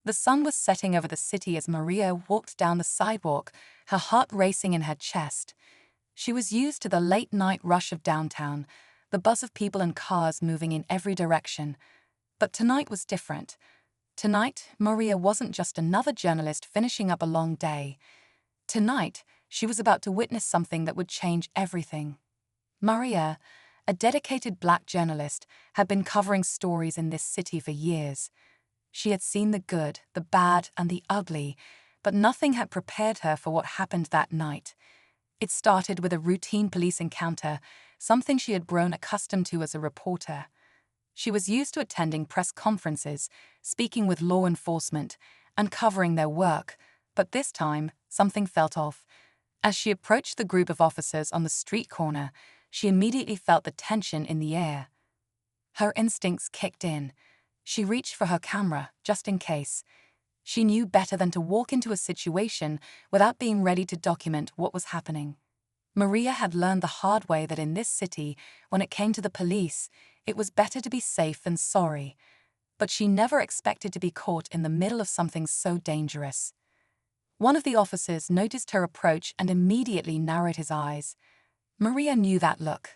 The sun was setting over the city as Maria walked down the sidewalk, her heart racing in her chest. She was used to the late-night rush of downtown, the buzz of people and cars moving in every direction. But tonight was different. Tonight, Maria wasn't just another journalist finishing up a long day. Tonight, she was about to witness something that would change everything. Maria, a dedicated Black journalist, had been covering stories in this city for years. She had seen the good, the bad, and the ugly, but nothing had prepared her for what happened that night. It started with a routine police encounter, something she had grown accustomed to as a reporter. She was used to attending press conferences, speaking with law enforcement, and covering their work, but this time, something felt off. As she approached the group of officers on the street corner, she immediately felt the tension in the air. Her instincts kicked in. She reached for her camera, just in case. She knew better than to walk into a situation without being ready to document what was happening. Maria had learned the hard way that in this city, when it came to the police, it was better to be safe than sorry. But she never expected to be caught in the middle of something so dangerous. One of the officers noticed her approach and immediately narrowed his eyes. Maria knew that look.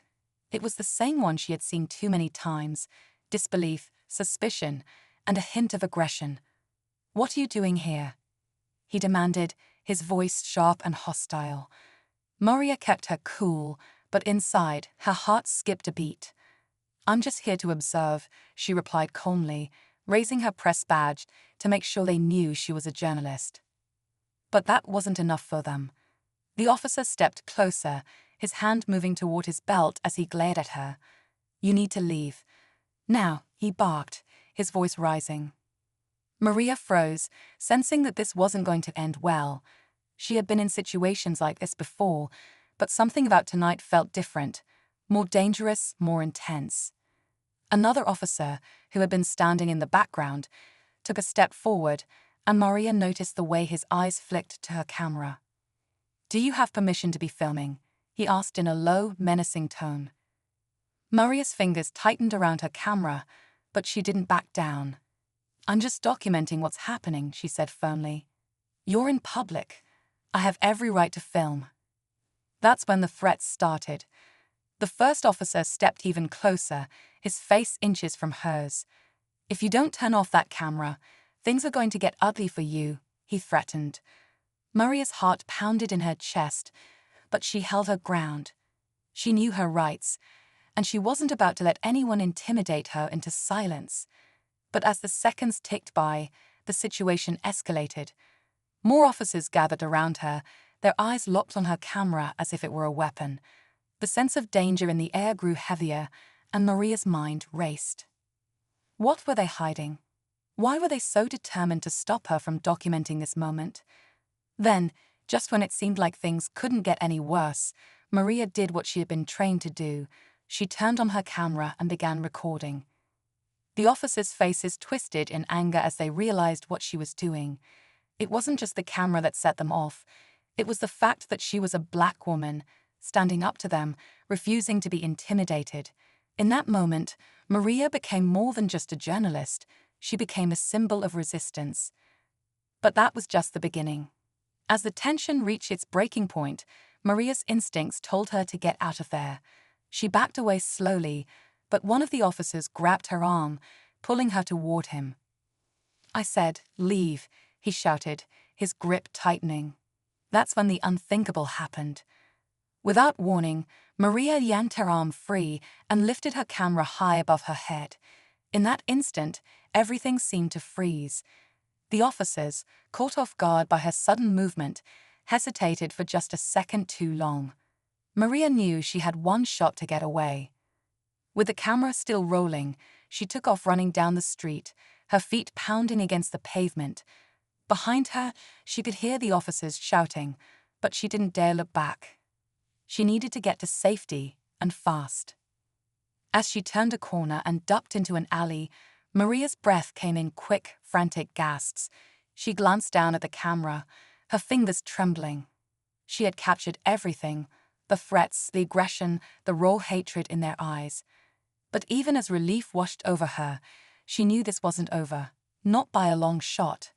It was the same one she had seen too many times: disbelief, suspicion, and a hint of aggression. "What are you doing here?" he demanded, his voice sharp and hostile. Maria kept her cool, but inside, her heart skipped a beat. "I'm just here to observe," she replied calmly, raising her press badge to make sure they knew she was a journalist. But that wasn't enough for them. The officer stepped closer, his hand moving toward his belt as he glared at her. "You need to leave. Now," he barked, his voice rising. Maria froze, sensing that this wasn't going to end well. She had been in situations like this before, but something about tonight felt different, more dangerous, more intense. Another officer, who had been standing in the background, took a step forward, and Maria noticed the way his eyes flicked to her camera. "Do you have permission to be filming?" he asked in a low, menacing tone. Maria's fingers tightened around her camera, but she didn't back down. "I'm just documenting what's happening," she said firmly. "You're in public. I have every right to film." That's when the threats started. The first officer stepped even closer, his face inches from hers. "If you don't turn off that camera, things are going to get ugly for you," he threatened. Maria's heart pounded in her chest, but she held her ground. She knew her rights, and she wasn't about to let anyone intimidate her into silence. But as the seconds ticked by, the situation escalated. More officers gathered around her, their eyes locked on her camera as if it were a weapon. The sense of danger in the air grew heavier, and Maria's mind raced. What were they hiding? Why were they so determined to stop her from documenting this moment? Then, just when it seemed like things couldn't get any worse, Maria did what she had been trained to do. She turned on her camera and began recording. The officers' faces twisted in anger as they realized what she was doing. It wasn't just the camera that set them off. It was the fact that she was a Black woman, standing up to them, refusing to be intimidated. In that moment, Maria became more than just a journalist. She became a symbol of resistance. But that was just the beginning. As the tension reached its breaking point, Maria's instincts told her to get out of there. She backed away slowly, but one of the officers grabbed her arm, pulling her toward him. "I said, leave," he shouted, his grip tightening. That's when the unthinkable happened. Without warning, Maria yanked her arm free and lifted her camera high above her head. In that instant, everything seemed to freeze. The officers, caught off guard by her sudden movement, hesitated for just a second too long. Maria knew she had one shot to get away. With the camera still rolling, she took off running down the street, her feet pounding against the pavement. Behind her, she could hear the officers shouting, but she didn't dare look back. She needed to get to safety, and fast. As she turned a corner and ducked into an alley, Maria's breath came in quick, frantic gasps. She glanced down at the camera, her fingers trembling. She had captured everything: the threats, the aggression, the raw hatred in their eyes. But even as relief washed over her, she knew this wasn't over, not by a long shot.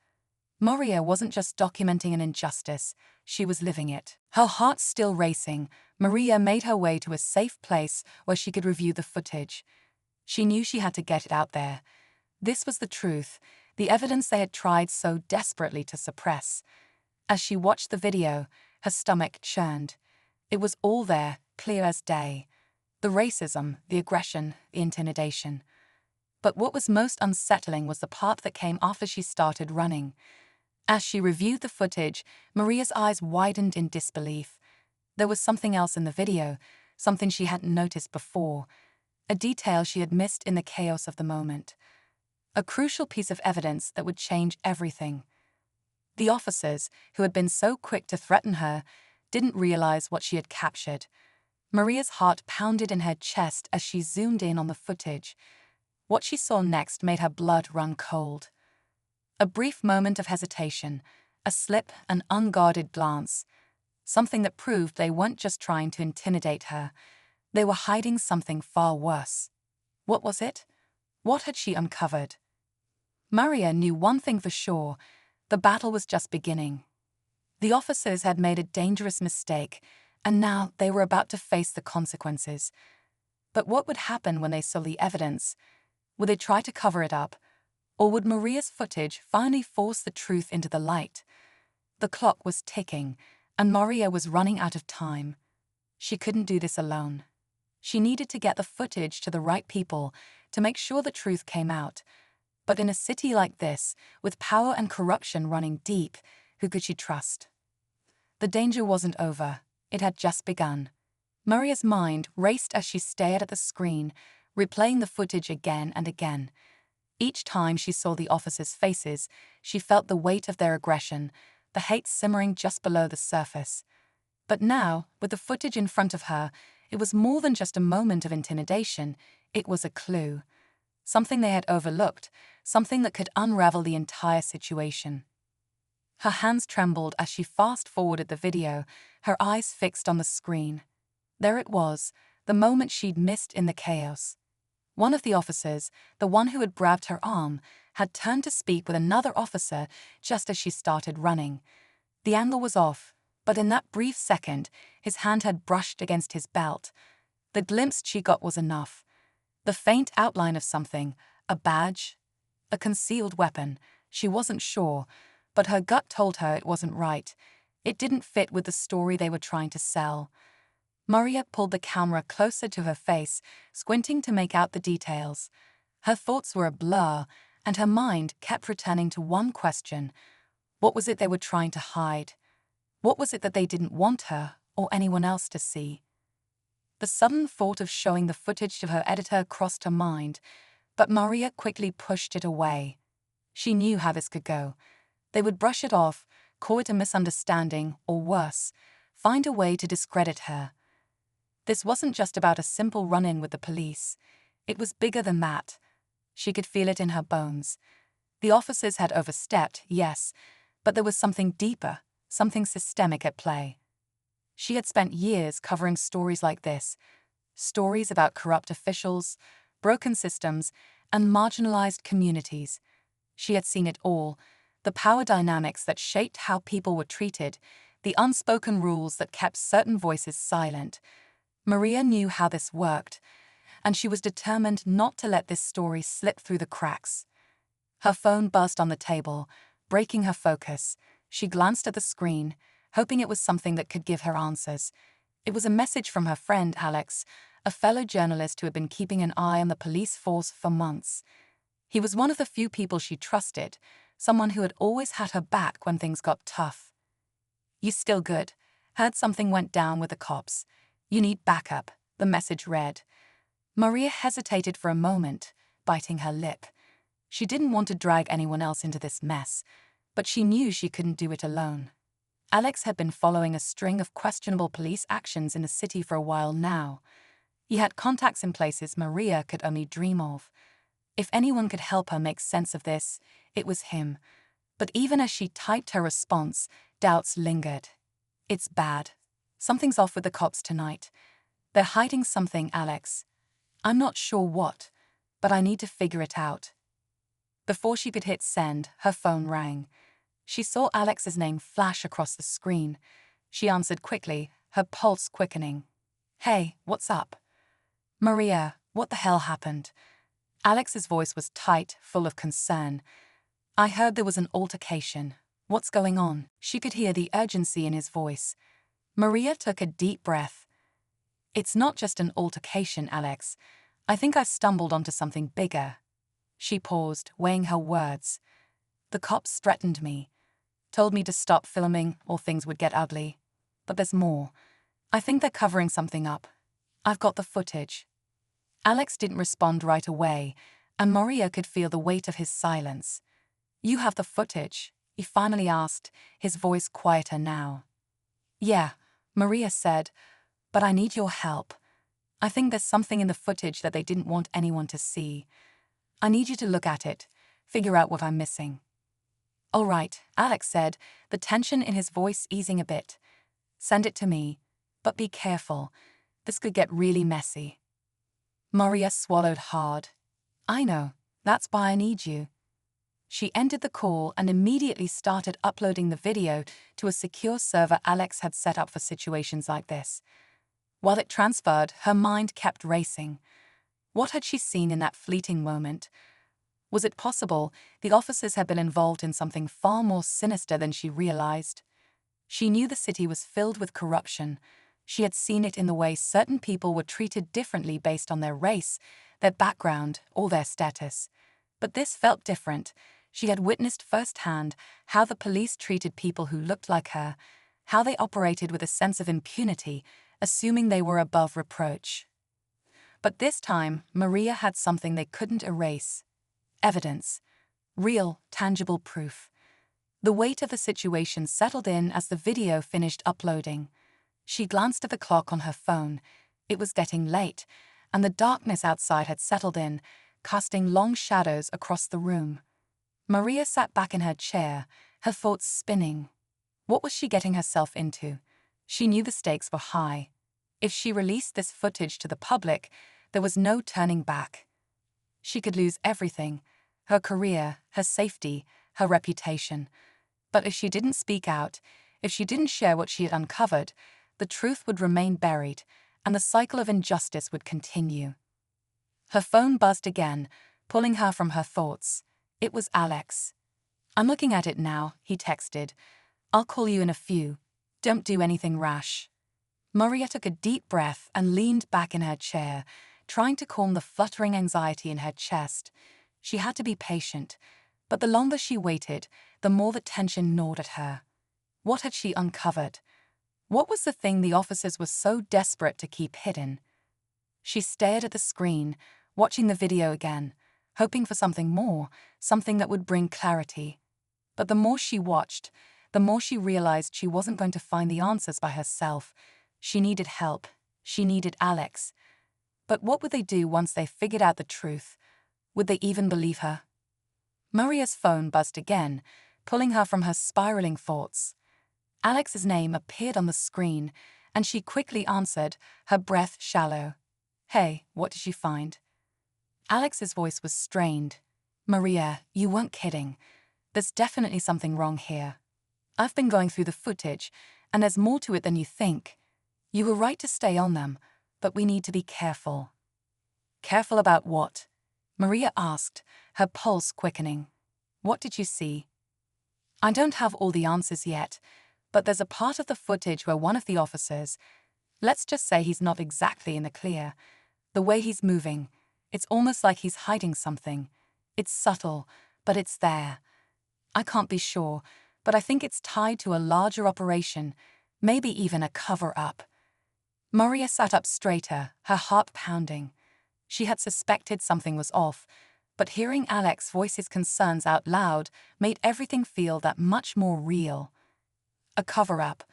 Maria wasn't just documenting an injustice, she was living it. Her heart still racing, Maria made her way to a safe place where she could review the footage. She knew she had to get it out there. This was the truth, the evidence they had tried so desperately to suppress. As she watched the video, her stomach churned. It was all there, clear as day. The racism, the aggression, the intimidation. But what was most unsettling was the part that came after she started running. As she reviewed the footage, Maria's eyes widened in disbelief. There was something else in the video, something she hadn't noticed before, a detail she had missed in the chaos of the moment. A crucial piece of evidence that would change everything. The officers, who had been so quick to threaten her, didn't realize what she had captured. Maria's heart pounded in her chest as she zoomed in on the footage. What she saw next made her blood run cold. A brief moment of hesitation, a slip, an unguarded glance. Something that proved they weren't just trying to intimidate her. They were hiding something far worse. What was it? What had she uncovered? Maria knew one thing for sure. The battle was just beginning. The officers had made a dangerous mistake, and now they were about to face the consequences. But what would happen when they saw the evidence? Would they try to cover it up? Or would Maria's footage finally force the truth into the light? The clock was ticking, and Maria was running out of time. She couldn't do this alone. She needed to get the footage to the right people to make sure the truth came out. But in a city like this, with power and corruption running deep, who could she trust? The danger wasn't over. It had just begun. Maria's mind raced as she stared at the screen, replaying the footage again and again. Each time she saw the officers' faces, she felt the weight of their aggression, the hate simmering just below the surface. But now, with the footage in front of her, it was more than just a moment of intimidation. It was a clue. Something they had overlooked, something that could unravel the entire situation. Her hands trembled as she fast-forwarded the video, her eyes fixed on the screen. There it was, the moment she'd missed in the chaos. One of the officers, the one who had grabbed her arm, had turned to speak with another officer just as she started running. The angle was off, but in that brief second, his hand had brushed against his belt. The glimpse she got was enough. The faint outline of something, a badge, a concealed weapon. She wasn't sure, but her gut told her it wasn't right. It didn't fit with the story they were trying to sell. Maria pulled the camera closer to her face, squinting to make out the details. Her thoughts were a blur, and her mind kept returning to one question. What was it they were trying to hide? What was it that they didn't want her or anyone else to see? The sudden thought of showing the footage to her editor crossed her mind, but Maria quickly pushed it away. She knew how this could go. They would brush it off, call it a misunderstanding, or worse, find a way to discredit her. This wasn't just about a simple run-in with the police. It was bigger than that. She could feel it in her bones. The officers had overstepped, yes, but there was something deeper, something systemic at play. She had spent years covering stories like this, stories about corrupt officials, broken systems, and marginalized communities. She had seen it all, the power dynamics that shaped how people were treated, the unspoken rules that kept certain voices silent. Maria knew how this worked, and she was determined not to let this story slip through the cracks. Her phone buzzed on the table, breaking her focus. She glanced at the screen, hoping it was something that could give her answers. It was a message from her friend Alex, a fellow journalist who had been keeping an eye on the police force for months. He was one of the few people she trusted, someone who had always had her back when things got tough. "You still good? Heard something went down with the cops. You need backup," the message read. Maria hesitated for a moment, biting her lip. She didn't want to drag anyone else into this mess, but she knew she couldn't do it alone. Alex had been following a string of questionable police actions in the city for a while now. He had contacts in places Maria could only dream of. If anyone could help her make sense of this, it was him. But even as she typed her response, doubts lingered. "It's bad. Something's off with the cops tonight. They're hiding something, Alex. I'm not sure what, but I need to figure it out." Before she could hit send, her phone rang. She saw Alex's name flash across the screen. She answered quickly, her pulse quickening. "Hey, what's up?" "Maria, what the hell happened?" Alex's voice was tight, full of concern. "I heard there was an altercation. What's going on?" She could hear the urgency in his voice. Maria took a deep breath. "It's not just an altercation, Alex. I think I've stumbled onto something bigger." She paused, weighing her words. "The cops threatened me, told me to stop filming or things would get ugly. But there's more. I think they're covering something up. I've got the footage." Alex didn't respond right away, and Maria could feel the weight of his silence. "You have the footage?" he finally asked, his voice quieter now. "Yeah," Maria said, "but I need your help. I think there's something in the footage that they didn't want anyone to see. I need you to look at it, figure out what I'm missing." "All right," Alex said, the tension in his voice easing a bit. "Send it to me, but be careful. This could get really messy." Maria swallowed hard. "I know. That's why I need you." She ended the call and immediately started uploading the video to a secure server Alex had set up for situations like this. While it transferred, her mind kept racing. What had she seen in that fleeting moment? Was it possible the officers had been involved in something far more sinister than she realized? She knew the city was filled with corruption. She had seen it in the way certain people were treated differently based on their race, their background, or their status. But this felt different. She had witnessed firsthand how the police treated people who looked like her, how they operated with a sense of impunity, assuming they were above reproach. But this time, Maria had something they couldn't erase. Evidence. Real, tangible proof. The weight of the situation settled in as the video finished uploading. She glanced at the clock on her phone. It was getting late, and the darkness outside had settled in, casting long shadows across the room. Maria sat back in her chair, her thoughts spinning. What was she getting herself into? She knew the stakes were high. If she released this footage to the public, there was no turning back. She could lose everything: her career, her safety, her reputation. But if she didn't speak out, if she didn't share what she had uncovered, the truth would remain buried, and the cycle of injustice would continue. Her phone buzzed again, pulling her from her thoughts. It was Alex. "I'm looking at it now," he texted. "I'll call you in a few. Don't do anything rash." Maria took a deep breath and leaned back in her chair, trying to calm the fluttering anxiety in her chest. She had to be patient, but the longer she waited, the more the tension gnawed at her. What had she uncovered? What was the thing the officers were so desperate to keep hidden? She stared at the screen, watching the video again, hoping for something more, something that would bring clarity. But the more she watched, the more she realized she wasn't going to find the answers by herself. She needed help. She needed Alex. But what would they do once they figured out the truth? Would they even believe her? Maria's phone buzzed again, pulling her from her spiraling thoughts. Alex's name appeared on the screen, and she quickly answered, her breath shallow. "Hey, what did you find?" Alex's voice was strained. "Maria, you weren't kidding. There's definitely something wrong here. I've been going through the footage, and there's more to it than you think. You were right to stay on them, but we need to be careful." "Careful about what?" Maria asked, her pulse quickening. "What did you see?" "I don't have all the answers yet, but there's a part of the footage where one of the officers, let's just say he's not exactly in the clear, the way he's moving, it's almost like he's hiding something. It's subtle, but it's there. I can't be sure, but I think it's tied to a larger operation, maybe even a cover-up." Maria sat up straighter, her heart pounding. She had suspected something was off, but hearing Alex voice his concerns out loud made everything feel that much more real. "A cover-up?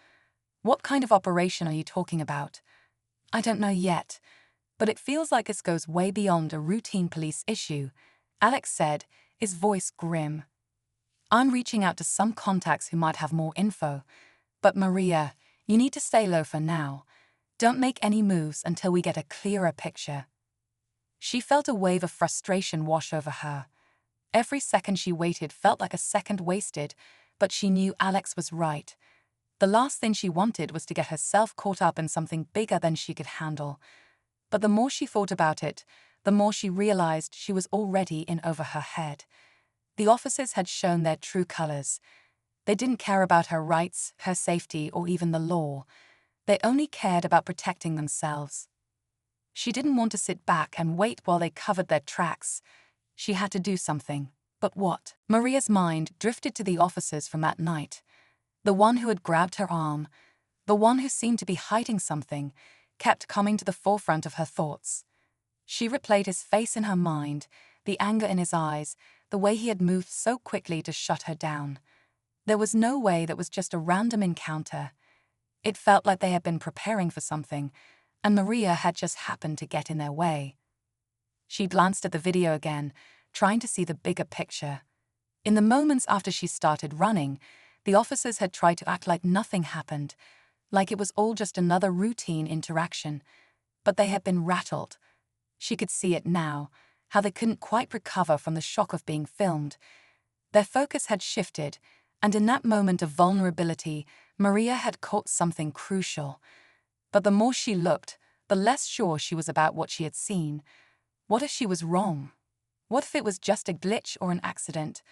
What kind of operation are you talking about?" "I don't know yet, but it feels like this goes way beyond a routine police issue," Alex said, his voice grim. "I'm reaching out to some contacts who might have more info, but Maria, you need to stay low for now. Don't make any moves until we get a clearer picture." She felt a wave of frustration wash over her. Every second she waited felt like a second wasted, But she knew Alex was right. The last thing she wanted was to get herself caught up in something bigger than she could handle. But the more she thought about it, the more she realized she was already in over her head. The officers had shown their true colors. They didn't care about her rights, her safety, or even the law. They only cared about protecting themselves. She didn't want to sit back and wait while they covered their tracks. She had to do something. But what? Maria's mind drifted to the officers from that night. The one who had grabbed her arm, the one who seemed to be hiding something, kept coming to the forefront of her thoughts. She replayed his face in her mind, the anger in his eyes, the way he had moved so quickly to shut her down. There was no way that was just a random encounter. It felt like they had been preparing for something, and Maria had just happened to get in their way. She glanced at the video again, trying to see the bigger picture. In the moments after she started running, the officers had tried to act like nothing happened, like it was all just another routine interaction. But they had been rattled. She could see it now, how they couldn't quite recover from the shock of being filmed. Their focus had shifted, and in that moment of vulnerability, Maria had caught something crucial. But the more she looked, the less sure she was about what she had seen. What if she was wrong? What if it was just a glitch or an accident?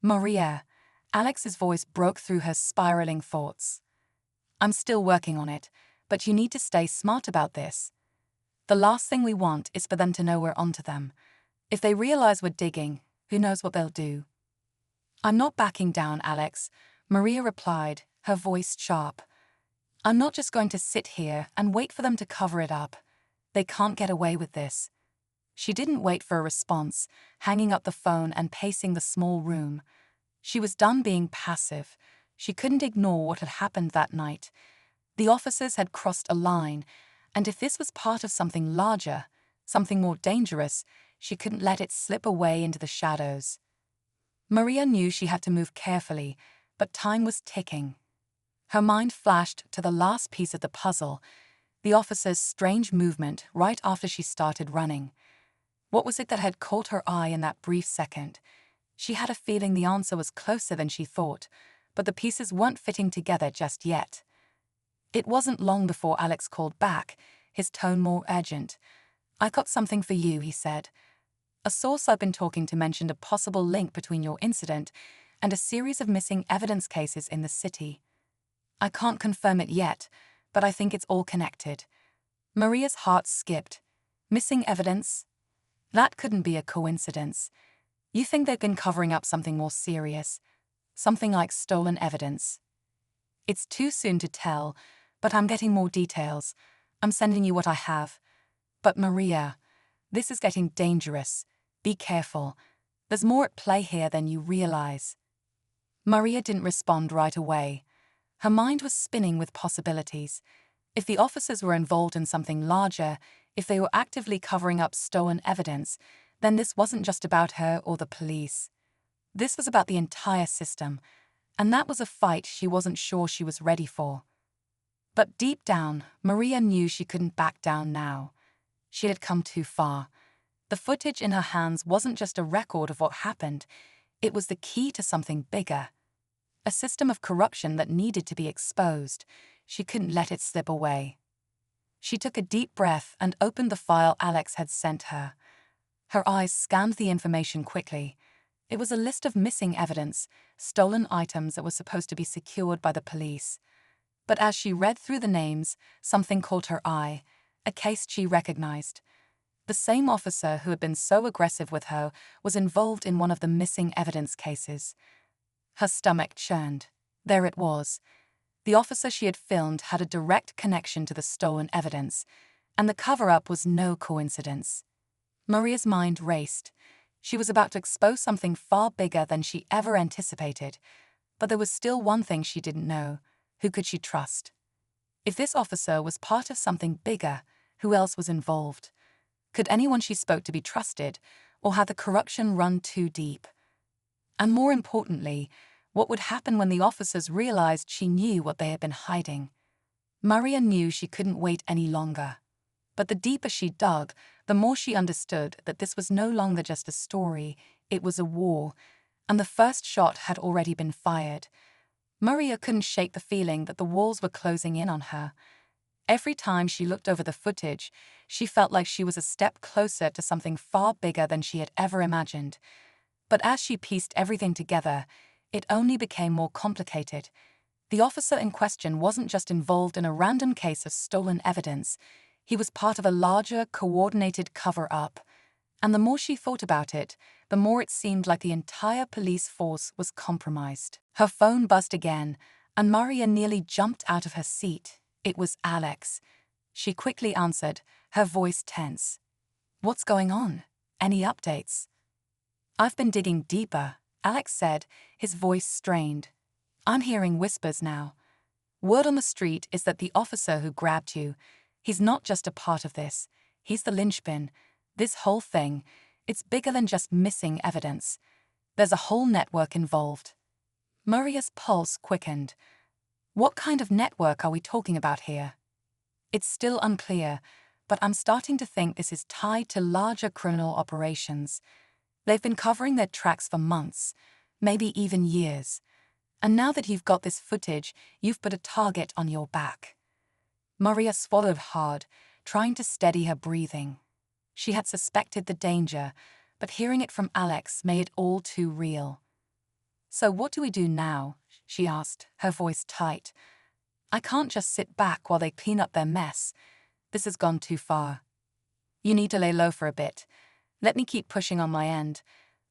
Maria, Alex's voice broke through her spiraling thoughts. I'm still working on it, but you need to stay smart about this. The last thing we want is for them to know we're onto them. If they realize we're digging, who knows what they'll do. I'm not backing down, Alex, Maria replied, her voice sharp. I'm not just going to sit here and wait for them to cover it up. They can't get away with this. She didn't wait for a response, hanging up the phone and pacing the small room. She was done being passive. She couldn't ignore what had happened that night. The officers had crossed a line, and if this was part of something larger, something more dangerous, she couldn't let it slip away into the shadows. Maria knew she had to move carefully, but time was ticking. Her mind flashed to the last piece of the puzzle, the officer's strange movement right after she started running. What was it that had caught her eye in that brief second? She had a feeling the answer was closer than she thought, but the pieces weren't fitting together just yet. It wasn't long before Alex called back, his tone more urgent. I got something for you, he said. A source I've been talking to mentioned a possible link between your incident and a series of missing evidence cases in the city. I can't confirm it yet, but I think it's all connected. Maria's heart skipped. Missing evidence? That couldn't be a coincidence. You think they've been covering up something more serious? Something like stolen evidence? It's too soon to tell, but I'm getting more details. I'm sending you what I have. But Maria, this is getting dangerous. Be careful. There's more at play here than you realize. Maria didn't respond right away. Her mind was spinning with possibilities. If the officers were involved in something larger, if they were actively covering up stolen evidence, then this wasn't just about her or the police. This was about the entire system, and that was a fight she wasn't sure she was ready for. But deep down, Maria knew she couldn't back down now. She had come too far. The footage in her hands wasn't just a record of what happened, it was the key to something bigger. A system of corruption that needed to be exposed. She couldn't let it slip away. She took a deep breath and opened the file Alex had sent her. Her eyes scanned the information quickly. It was a list of missing evidence, stolen items that were supposed to be secured by the police. But as she read through the names, something caught her eye, a case she recognized. The same officer who had been so aggressive with her was involved in one of the missing evidence cases. Her stomach churned. There it was. The officer she had filmed had a direct connection to the stolen evidence, and the cover-up was no coincidence. Maria's mind raced. She was about to expose something far bigger than she ever anticipated, but there was still one thing she didn't know. Who could she trust? If this officer was part of something bigger, who else was involved? Could anyone she spoke to be trusted, or had the corruption run too deep? And more importantly, what would happen when the officers realized she knew what they had been hiding? Maria knew she couldn't wait any longer. But the deeper she dug, the more she understood that this was no longer just a story, it was a war. and the first shot had already been fired. Maria couldn't shake the feeling that the walls were closing in on her. Every time she looked over the footage, she felt like she was a step closer to something far bigger than she had ever imagined. But as she pieced everything together, it only became more complicated. The officer in question wasn't just involved in a random case of stolen evidence. He was part of a larger, coordinated cover-up. And the more she thought about it, the more it seemed like the entire police force was compromised. Her phone buzzed again, and Maria nearly jumped out of her seat. It was Alex. She quickly answered, her voice tense. "What's going on? Any updates?" "I've been digging deeper," Alex said, his voice strained. "I'm hearing whispers now. Word on the street is that the officer who grabbed you, he's not just a part of this. He's the linchpin. This whole thing, it's bigger than just missing evidence. There's a whole network involved." Maria's pulse quickened. What kind of network are we talking about here? "It's still unclear, but I'm starting to think this is tied to larger criminal operations. They've been covering their tracks for months, maybe even years. And now that you've got this footage, you've put a target on your back." Maria swallowed hard, trying to steady her breathing. She had suspected the danger, but hearing it from Alex made it all too real. "So what do we do now?" she asked, her voice tight. "I can't just sit back while they clean up their mess. This has gone too far. You need to lay low for a bit. Let me keep pushing on my end.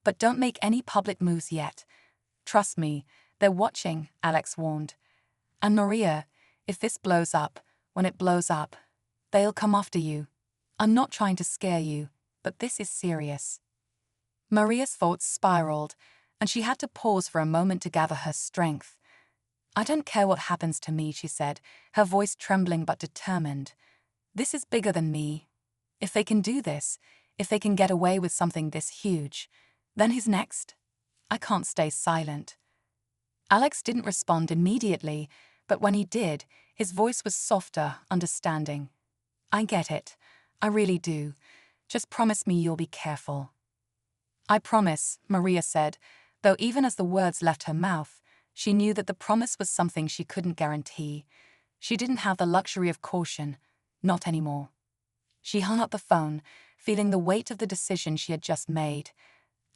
But don't make any public moves yet. Trust me, they're watching," Alex warned. "And Maria, if this blows up, when it blows up, they'll come after you. I'm not trying to scare you, but this is serious." Maria's thoughts spiraled, and she had to pause for a moment to gather her strength. "I don't care what happens to me," she said, her voice trembling but determined. "This is bigger than me. If they can do this, if they can get away with something this huge, then who's next? I can't stay silent." Alex didn't respond immediately, but when he did, his voice was softer, understanding. "I get it. I really do. Just promise me you'll be careful." "I promise," Maria said, though even as the words left her mouth, she knew that the promise was something she couldn't guarantee. She didn't have the luxury of caution, not anymore. She hung up the phone, feeling the weight of the decision she had just made.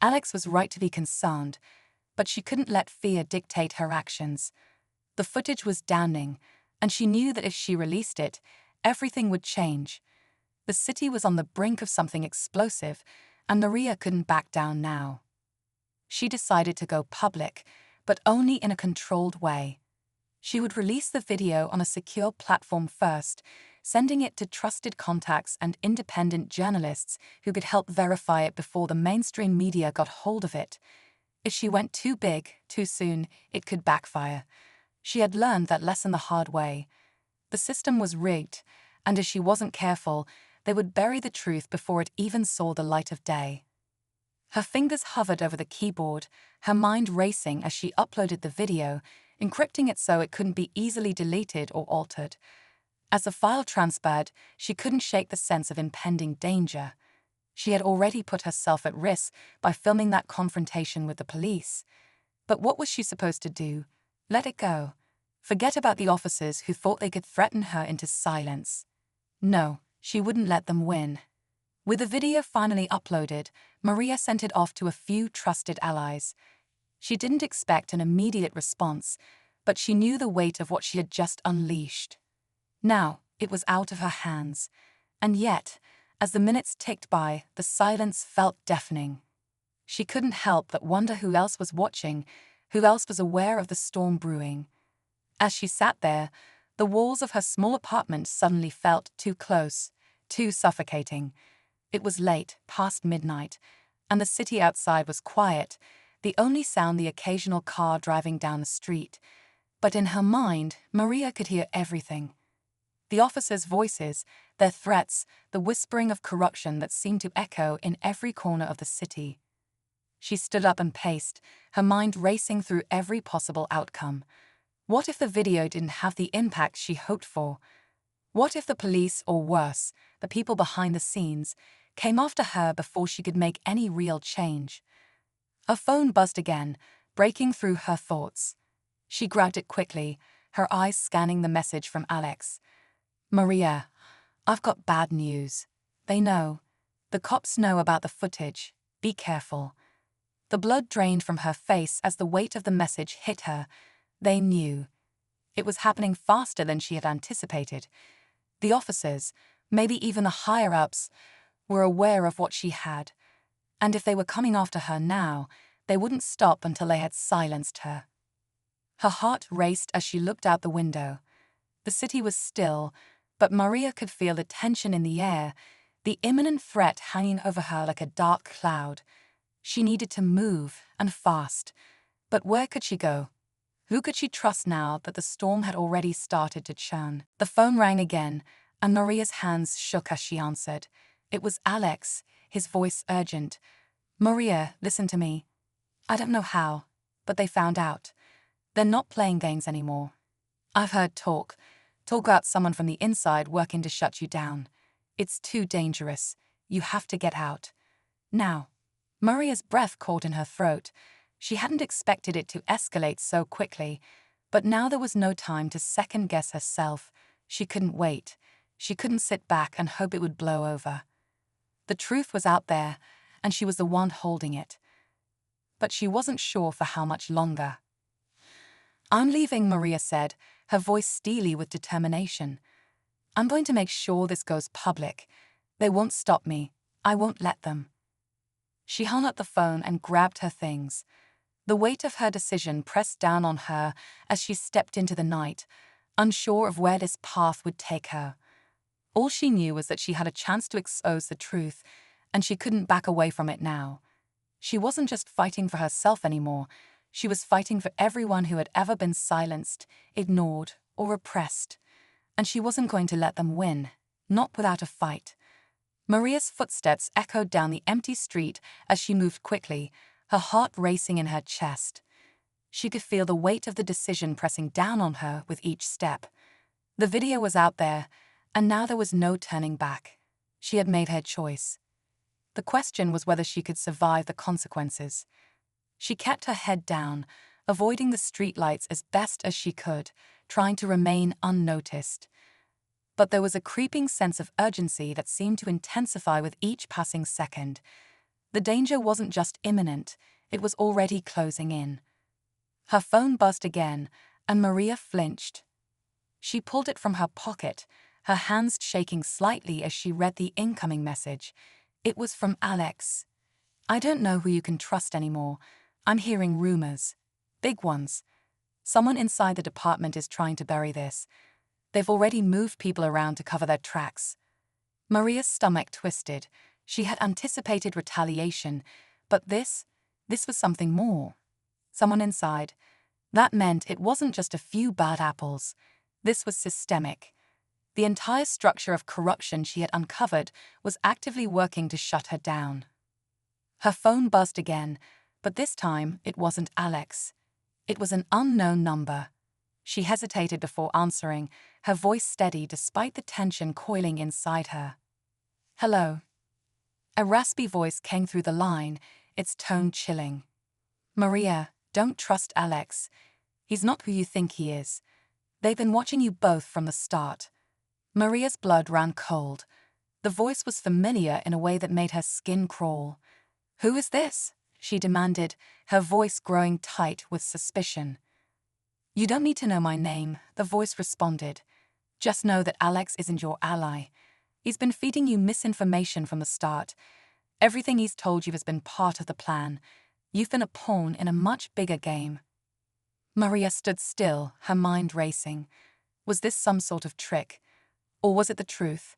Alex was right to be concerned, but she couldn't let fear dictate her actions. The footage was damning, and she knew that if she released it, everything would change. The city was on the brink of something explosive, and Maria couldn't back down now. She decided to go public, but only in a controlled way. She would release the video on a secure platform first, sending it to trusted contacts and independent journalists who could help verify it before the mainstream media got hold of it. If she went too big, too soon, it could backfire. She had learned that lesson the hard way. The system was rigged, and if she wasn't careful, they would bury the truth before it even saw the light of day. Her fingers hovered over the keyboard, her mind racing as she uploaded the video, encrypting it so it couldn't be easily deleted or altered. As the file transferred, she couldn't shake the sense of impending danger. She had already put herself at risk by filming that confrontation with the police. But what was she supposed to do? Let it go? Forget about the officers who thought they could threaten her into silence? No, she wouldn't let them win. With the video finally uploaded, Maria sent it off to a few trusted allies. She didn't expect an immediate response, but she knew the weight of what she had just unleashed. Now, it was out of her hands. And yet, as the minutes ticked by, the silence felt deafening. She couldn't help but wonder who else was watching, who else was aware of the storm brewing. As she sat there, the walls of her small apartment suddenly felt too close, too suffocating. It was late, past midnight, and the city outside was quiet, the only sound the occasional car driving down the street. But in her mind, Maria could hear everything. The officers' voices, their threats, the whispering of corruption that seemed to echo in every corner of the city. She stood up and paced, her mind racing through every possible outcome. What if the video didn't have the impact she hoped for? What if the police, or worse, the people behind the scenes, came after her before she could make any real change? Her phone buzzed again, breaking through her thoughts. She grabbed it quickly, her eyes scanning the message from Alex. "Maria, I've got bad news. They know. The cops know about the footage. Be careful." The blood drained from her face as the weight of the message hit her. They knew. It was happening faster than she had anticipated. The officers, maybe even the higher-ups, were aware of what she had. And if they were coming after her now, they wouldn't stop until they had silenced her. Her heart raced as she looked out the window. The city was still, but Maria could feel the tension in the air, the imminent threat hanging over her like a dark cloud. She needed to move, and fast. But where could she go? Who could she trust now that the storm had already started to churn? The phone rang again, and Maria's hands shook as she answered. It was Alex, his voice urgent. "Maria, listen to me. I don't know how, but they found out. They're not playing games anymore. I've heard talk about someone from the inside working to shut you down. It's too dangerous. You have to get out. Now." Maria's breath caught in her throat. She hadn't expected it to escalate so quickly, but now there was no time to second-guess herself. She couldn't wait. She couldn't sit back and hope it would blow over. The truth was out there, and she was the one holding it. But she wasn't sure for how much longer. "I'm leaving," Maria said, her voice steely with determination. "I'm going to make sure this goes public. They won't stop me. I won't let them." She hung up the phone and grabbed her things. The weight of her decision pressed down on her as she stepped into the night, unsure of where this path would take her. All she knew was that she had a chance to expose the truth, and she couldn't back away from it now. She wasn't just fighting for herself anymore. She was fighting for everyone who had ever been silenced, ignored, or repressed. And she wasn't going to let them win, not without a fight. Maria's footsteps echoed down the empty street as she moved quickly, her heart racing in her chest. She could feel the weight of the decision pressing down on her with each step. The video was out there, and now there was no turning back. She had made her choice. The question was whether she could survive the consequences. She kept her head down, avoiding the streetlights as best as she could, trying to remain unnoticed. But there was a creeping sense of urgency that seemed to intensify with each passing second. The danger wasn't just imminent, it was already closing in. Her phone buzzed again, and Maria flinched. She pulled it from her pocket, her hands shaking slightly as she read the incoming message. It was from Alex. "I don't know who you can trust anymore. I'm hearing rumors. Big ones. Someone inside the department is trying to bury this. They've already moved people around to cover their tracks." Maria's stomach twisted. She had anticipated retaliation, but this was something more. Someone inside. That meant it wasn't just a few bad apples. This was systemic. The entire structure of corruption she had uncovered was actively working to shut her down. Her phone buzzed again, but this time it wasn't Alex. It was an unknown number. She hesitated before answering, her voice steady despite the tension coiling inside her. "Hello." A raspy voice came through the line, its tone chilling. "Maria, don't trust Alex. He's not who you think he is. They've been watching you both from the start." Maria's blood ran cold. The voice was familiar in a way that made her skin crawl. "Who is this?" she demanded, her voice growing tight with suspicion. "You don't need to know my name," the voice responded. "Just know that Alex isn't your ally. He's been feeding you misinformation from the start. Everything he's told you has been part of the plan. You've been a pawn in a much bigger game." Maria stood still, her mind racing. Was this some sort of trick? Or was it the truth?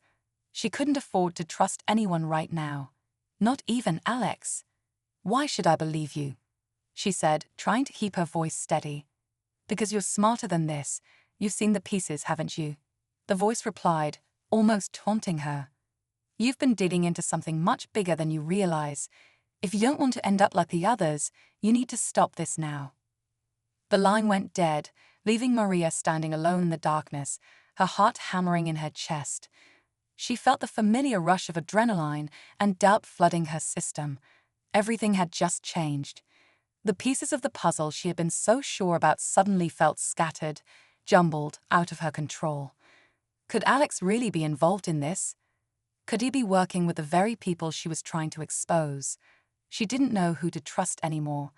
She couldn't afford to trust anyone right now. Not even Alex. "Why should I believe you?" she said, trying to keep her voice steady. "Because you're smarter than this. You've seen the pieces, haven't you?" The voice replied, almost taunting her. "You've been digging into something much bigger than you realize. If you don't want to end up like the others, you need to stop this now." The line went dead, leaving Maria standing alone in the darkness, her heart hammering in her chest. She felt the familiar rush of adrenaline and doubt flooding her system. Everything had just changed. The pieces of the puzzle she had been so sure about suddenly felt scattered, jumbled, out of her control. Could Alex really be involved in this? Could he be working with the very people she was trying to expose? She didn't know who to trust anymore.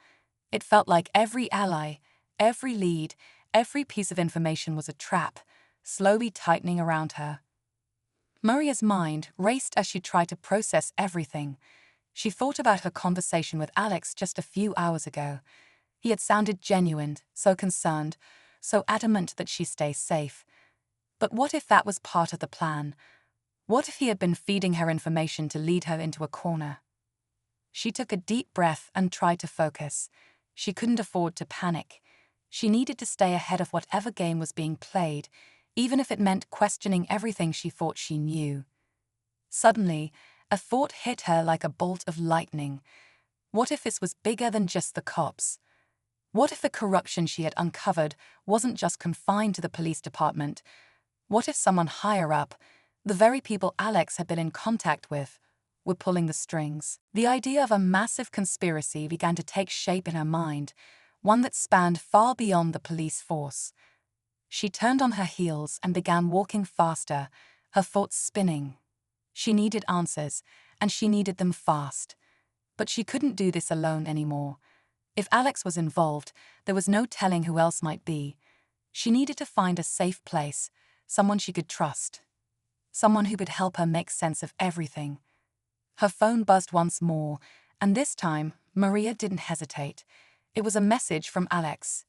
It felt like every ally, every lead, every piece of information was a trap, slowly tightening around her. Maria's mind raced as she tried to process everything. She thought about her conversation with Alex just a few hours ago. He had sounded genuine, so concerned, so adamant that she stay safe. But what if that was part of the plan? What if he had been feeding her information to lead her into a corner? She took a deep breath and tried to focus. She couldn't afford to panic. She needed to stay ahead of whatever game was being played, even if it meant questioning everything she thought she knew. Suddenly, a thought hit her like a bolt of lightning. What if this was bigger than just the cops? What if the corruption she had uncovered wasn't just confined to the police department? What if someone higher up, the very people Alex had been in contact with, were pulling the strings? The idea of a massive conspiracy began to take shape in her mind, one that spanned far beyond the police force. She turned on her heels and began walking faster, her thoughts spinning. She needed answers, and she needed them fast. But she couldn't do this alone anymore. If Alex was involved, there was no telling who else might be. She needed to find a safe place, someone she could trust. Someone who could help her make sense of everything. Her phone buzzed once more, and this time, Maria didn't hesitate. It was a message from Alex.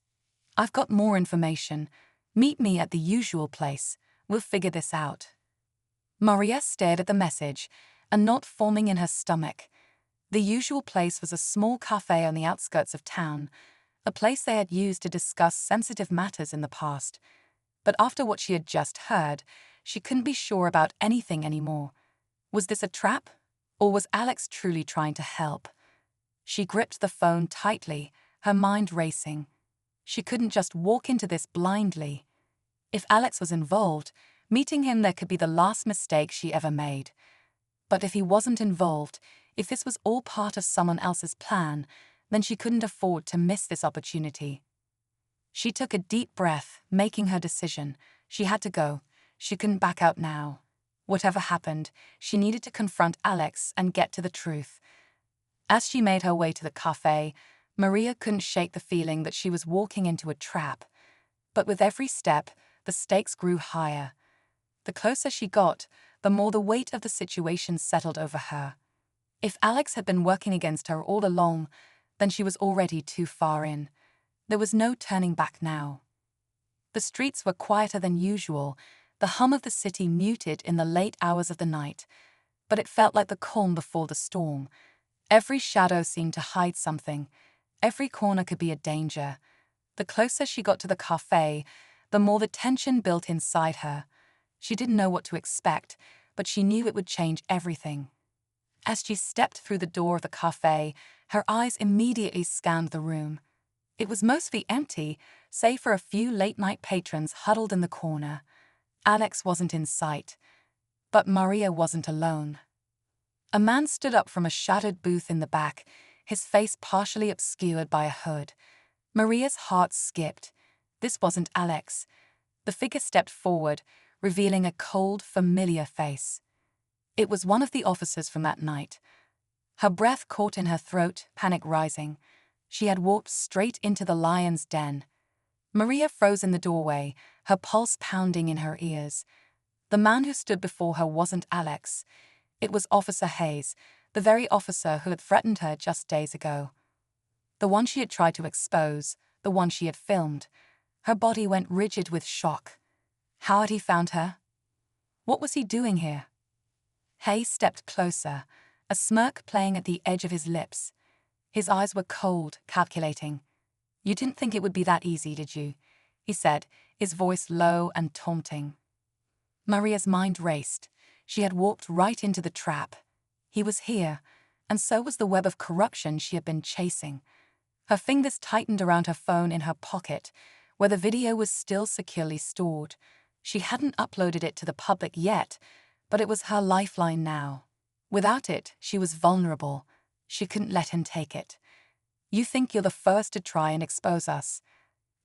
"I've got more information. Meet me at the usual place. We'll figure this out." Maria stared at the message, a knot forming in her stomach. The usual place was a small cafe on the outskirts of town, a place they had used to discuss sensitive matters in the past. But after what she had just heard, she couldn't be sure about anything anymore. Was this a trap? Or was Alex truly trying to help? She gripped the phone tightly, her mind racing. She couldn't just walk into this blindly. If Alex was involved, meeting him there could be the last mistake she ever made. But if he wasn't involved, if this was all part of someone else's plan, then she couldn't afford to miss this opportunity. She took a deep breath, making her decision. She had to go. She couldn't back out now. Whatever happened, she needed to confront Alex and get to the truth. As she made her way to the cafe, Maria couldn't shake the feeling that she was walking into a trap. But with every step, the stakes grew higher. The closer she got, the more the weight of the situation settled over her. If Alex had been working against her all along, then she was already too far in. There was no turning back now. The streets were quieter than usual, the hum of the city muted in the late hours of the night, but it felt like the calm before the storm. Every shadow seemed to hide something. Every corner could be a danger. The closer she got to the cafe, the more the tension built inside her. She didn't know what to expect, but she knew it would change everything. As she stepped through the door of the cafe, her eyes immediately scanned the room. It was mostly empty, save for a few late-night patrons huddled in the corner. Alex wasn't in sight. But Maria wasn't alone. A man stood up from a shadowed booth in the back, his face partially obscured by a hood. Maria's heart skipped. This wasn't Alex. The figure stepped forward, revealing a cold, familiar face. It was one of the officers from that night. Her breath caught in her throat, panic rising. She had walked straight into the lion's den. Maria froze in the doorway, her pulse pounding in her ears. The man who stood before her wasn't Alex. It was Officer Hayes, the very officer who had threatened her just days ago. The one she had tried to expose, the one she had filmed. Her body went rigid with shock. How had he found her? What was he doing here? Hayes stepped closer, a smirk playing at the edge of his lips. His eyes were cold, calculating. "You didn't think it would be that easy, did you?" he said, his voice low and taunting. Maria's mind raced. She had walked right into the trap. He was here, and so was the web of corruption she had been chasing. Her fingers tightened around her phone in her pocket, where the video was still securely stored. She hadn't uploaded it to the public yet, but it was her lifeline now. Without it, she was vulnerable. She couldn't let him take it. You think you're the first to try and expose us.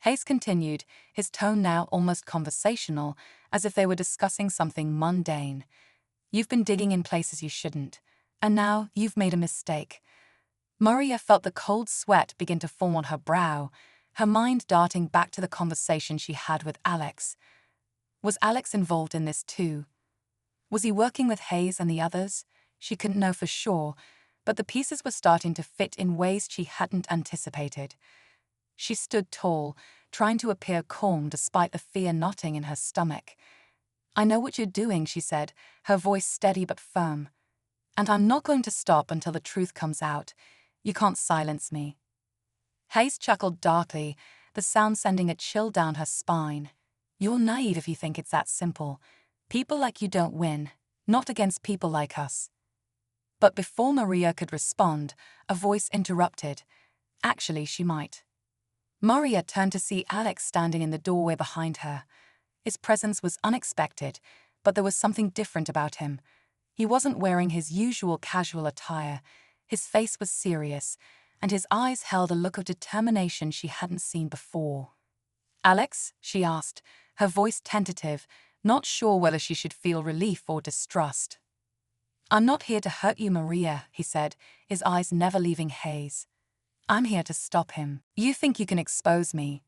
Hayes continued, his tone now almost conversational, as if they were discussing something mundane. You've been digging in places you shouldn't, and now you've made a mistake. Maria felt the cold sweat begin to form on her brow, her mind darting back to the conversation she had with Alex. Was Alex involved in this too? Was he working with Hayes and the others? She couldn't know for sure, but the pieces were starting to fit in ways she hadn't anticipated. She stood tall, trying to appear calm despite the fear knotting in her stomach. I know what you're doing, she said, her voice steady but firm. And I'm not going to stop until the truth comes out. You can't silence me. Hayes chuckled darkly, the sound sending a chill down her spine. You're naive if you think it's that simple. People like you don't win, not against people like us. But before Maria could respond, a voice interrupted. Actually, she might. Maria turned to see Alex standing in the doorway behind her. His presence was unexpected, but there was something different about him. He wasn't wearing his usual casual attire. His face was serious, and his eyes held a look of determination she hadn't seen before. Alex? She asked, her voice tentative, not sure whether she should feel relief or distrust. I'm not here to hurt you, Maria, he said, his eyes never leaving Hayes. I'm here to stop him. You think you can expose me?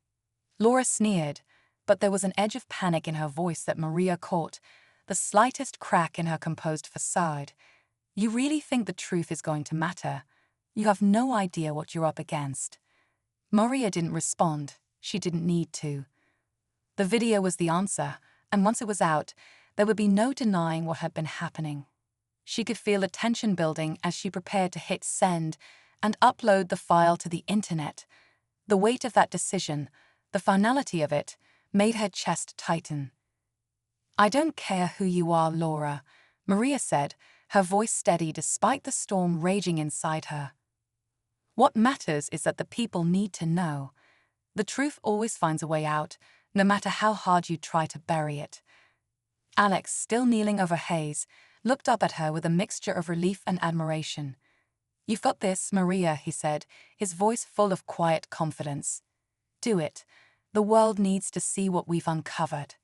Laura sneered, but there was an edge of panic in her voice that Maria caught, the slightest crack in her composed facade. You really think the truth is going to matter? You have no idea what you're up against. Maria didn't respond. She didn't need to. The video was the answer, and once it was out, there would be no denying what had been happening. She could feel the tension building as she prepared to hit send and upload the file to the internet. The weight of that decision, the finality of it, made her chest tighten. I don't care who you are, Laura, Maria said, her voice steady despite the storm raging inside her. What matters is that the people need to know. The truth always finds a way out, no matter how hard you try to bury it. Alex, still kneeling over Hayes, looked up at her with a mixture of relief and admiration. You've got this, Maria, he said, his voice full of quiet confidence. Do it. The world needs to see what we've uncovered.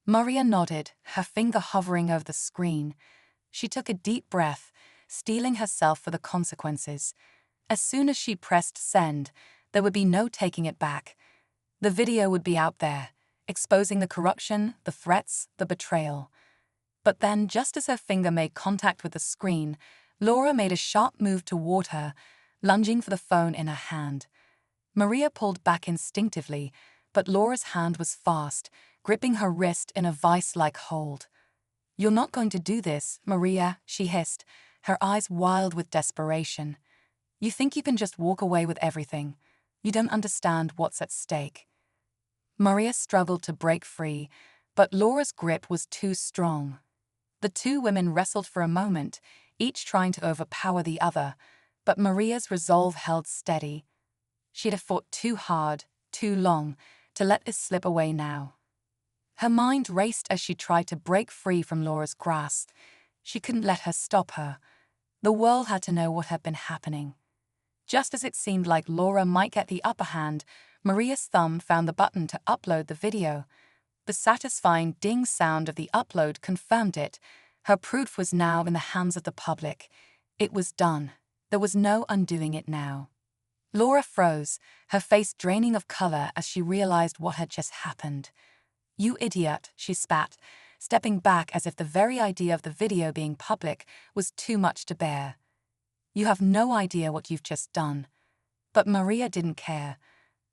Maria nodded, her finger hovering over the screen. She took a deep breath, steeling herself for the consequences. As soon as she pressed send, there would be no taking it back. The video would be out there, exposing the corruption, the threats, the betrayal. But then, just as her finger made contact with the screen, Laura made a sharp move toward her, lunging for the phone in her hand. Maria pulled back instinctively, but Laura's hand was fast, gripping her wrist in a vice-like hold. You're not going to do this, Maria, she hissed, her eyes wild with desperation. You think you can just walk away with everything. You don't understand what's at stake. Maria struggled to break free, but Laura's grip was too strong. The two women wrestled for a moment, each trying to overpower the other, but Maria's resolve held steady. She'd have fought too hard, too long, to let this slip away now. Her mind raced as she tried to break free from Laura's grasp. She couldn't let her stop her. The world had to know what had been happening. Just as it seemed like Laura might get the upper hand, Maria's thumb found the button to upload the video. The satisfying ding sound of the upload confirmed it. Her proof was now in the hands of the public. It was done. There was no undoing it now. Laura froze, her face draining of color as she realized what had just happened. You idiot, she spat, stepping back as if the very idea of the video being public was too much to bear. You have no idea what you've just done. But Maria didn't care.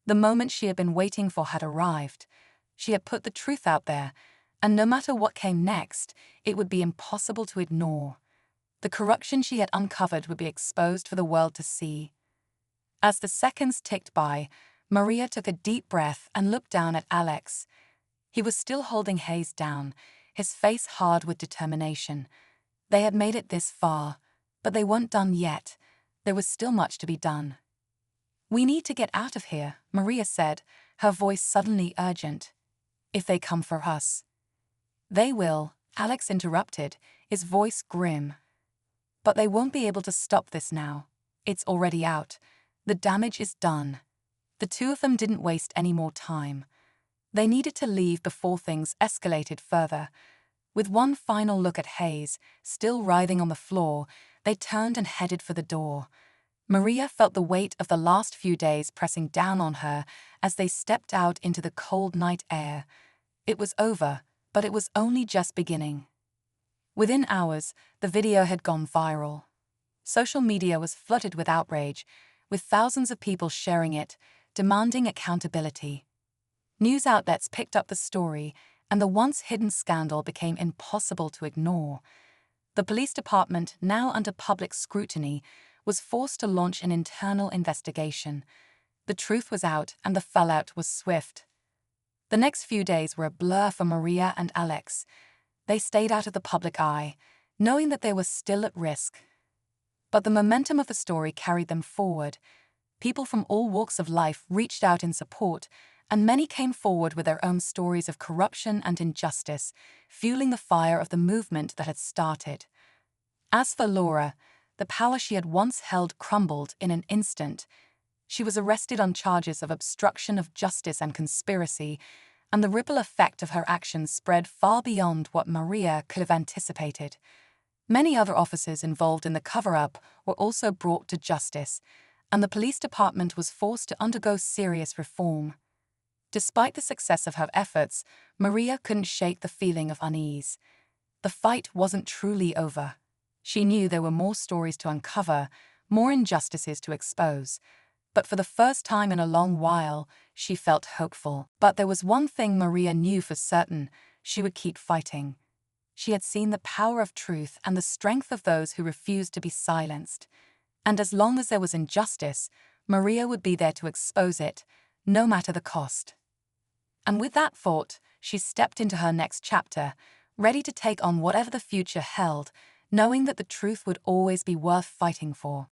The moment she had been waiting for had arrived. She had put the truth out there, and no matter what came next, it would be impossible to ignore. The corruption she had uncovered would be exposed for the world to see. As the seconds ticked by, Maria took a deep breath and looked down at Alex. He was still holding Hayes down, his face hard with determination. They had made it this far, but they weren't done yet. There was still much to be done. We need to get out of here, Maria said, her voice suddenly urgent. If they come for us. They will, Alex interrupted, his voice grim. But they won't be able to stop this now. It's already out. The damage is done. The two of them didn't waste any more time. They needed to leave before things escalated further. With one final look at Hayes, still writhing on the floor, they turned and headed for the door. Maria felt the weight of the last few days pressing down on her as they stepped out into the cold night air. It was over, but it was only just beginning. Within hours, the video had gone viral. Social media was flooded with outrage, with thousands of people sharing it, demanding accountability. News outlets picked up the story, and the once hidden scandal became impossible to ignore. The police department, now under public scrutiny, was forced to launch an internal investigation. The truth was out, and the fallout was swift. The next few days were a blur for Maria and Alex. They stayed out of the public eye, knowing that they were still at risk. But the momentum of the story carried them forward. People from all walks of life reached out in support, and many came forward with their own stories of corruption and injustice, fueling the fire of the movement that had started. As for Laura, the power she had once held crumbled in an instant. She was arrested on charges of obstruction of justice and conspiracy, and the ripple effect of her actions spread far beyond what Maria could have anticipated. Many other officers involved in the cover-up were also brought to justice, and the police department was forced to undergo serious reform. Despite the success of her efforts, Maria couldn't shake the feeling of unease. The fight wasn't truly over. She knew there were more stories to uncover, more injustices to expose. But for the first time in a long while, she felt hopeful. But there was one thing Maria knew for certain: she would keep fighting. She had seen the power of truth and the strength of those who refused to be silenced. And as long as there was injustice, Maria would be there to expose it, no matter the cost. And with that thought, she stepped into her next chapter, ready to take on whatever the future held, knowing that the truth would always be worth fighting for.